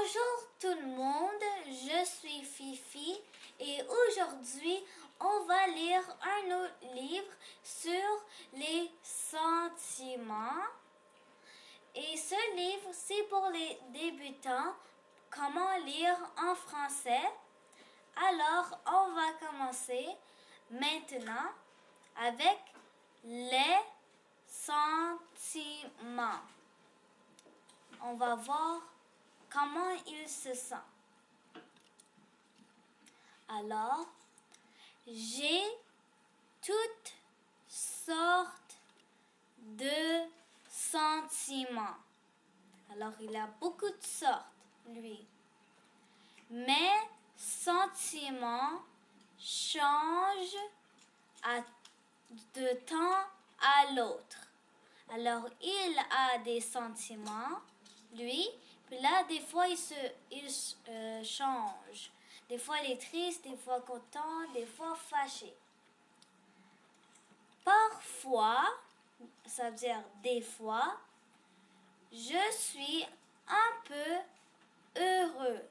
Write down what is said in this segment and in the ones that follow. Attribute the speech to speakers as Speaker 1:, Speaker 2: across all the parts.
Speaker 1: Bonjour tout le monde, je suis Fifi et aujourd'hui on va lire un autre livre sur les sentiments. Et ce livre c'est pour les débutants, comment lire en français. Alors on va commencer maintenant avec les sentiments. On va voir comment il se sent. Alors, j'ai toutes sortes de sentiments. Alors, il a beaucoup de sortes, lui. Mes sentiments changent de temps à l'autre. Alors, il a des sentiments, lui, puis là, des fois, il change. Des fois, il est triste, des fois content, des fois fâché. Parfois, ça veut dire des fois, je suis un peu heureux.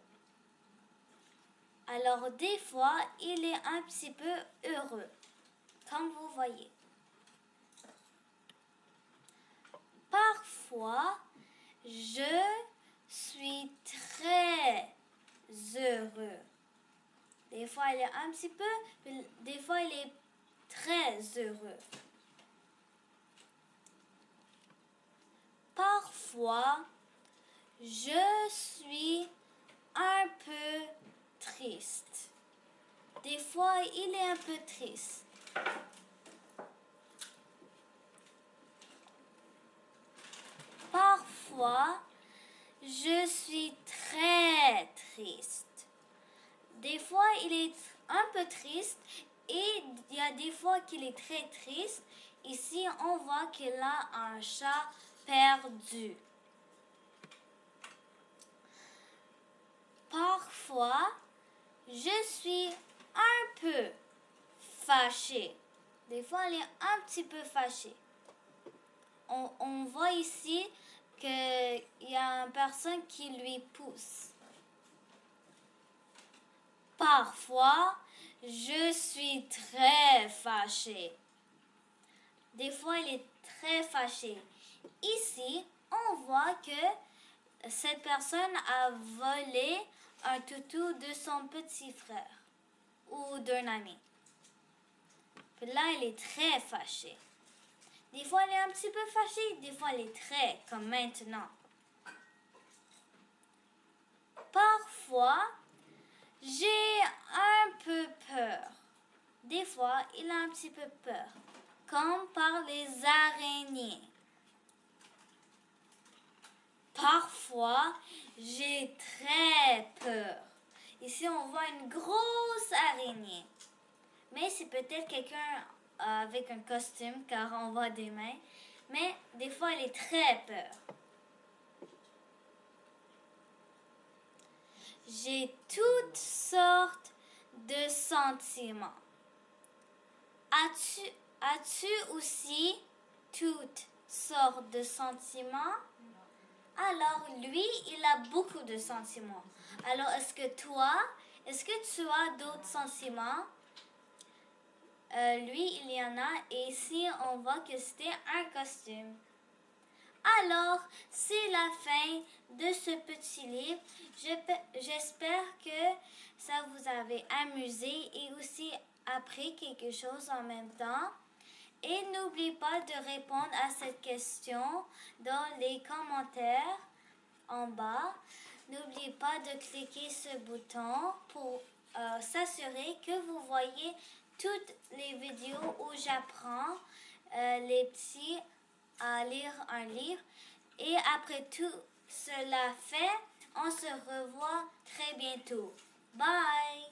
Speaker 1: Alors, des fois, il est un petit peu heureux, comme vous voyez. Parfois, je suis très heureux. Des fois, il est un petit peu, des fois, il est très heureux. Parfois, je suis un peu triste. Des fois, il est un peu triste. Parfois, je suis très triste. Des fois, il est un peu triste et il y a des fois qu'il est très triste. Ici, on voit qu'il a un chat perdu. Parfois, je suis un peu fâché. Des fois, il est un petit peu fâché. On voit ici qu'il y a une personne qui lui pousse. Parfois, je suis très fâché. Des fois, il est très fâché. Ici, on voit que cette personne a volé un toutou de son petit frère ou d'un ami. Puis là, il est très fâché. Des fois, il est un petit peu fâché, des fois, il est très, comme maintenant. Parfois, j'ai un peu peur. Des fois, il a un petit peu peur, comme par les araignées. Parfois, j'ai très peur. Ici, on voit une grosse araignée. Mais c'est peut-être quelqu'un avec un costume, car on voit des mains. Mais des fois, il est très peur. J'ai toutes sortes de sentiments. As-tu aussi toutes sortes de sentiments? Alors, lui, il a beaucoup de sentiments. Alors, est-ce que tu as d'autres sentiments? Lui, il y en a. Et ici, on voit que c'était un costume. Alors, c'est la fin de ce petit livre. J'espère que ça vous avait amusé et aussi appris quelque chose en même temps. Et n'oubliez pas de répondre à cette question dans les commentaires en bas. N'oubliez pas de cliquer ce bouton pour s'assurer que vous voyez toutes les vidéos où j'apprends les petits à lire un livre. Et après tout cela fait, on se revoit très bientôt. Bye!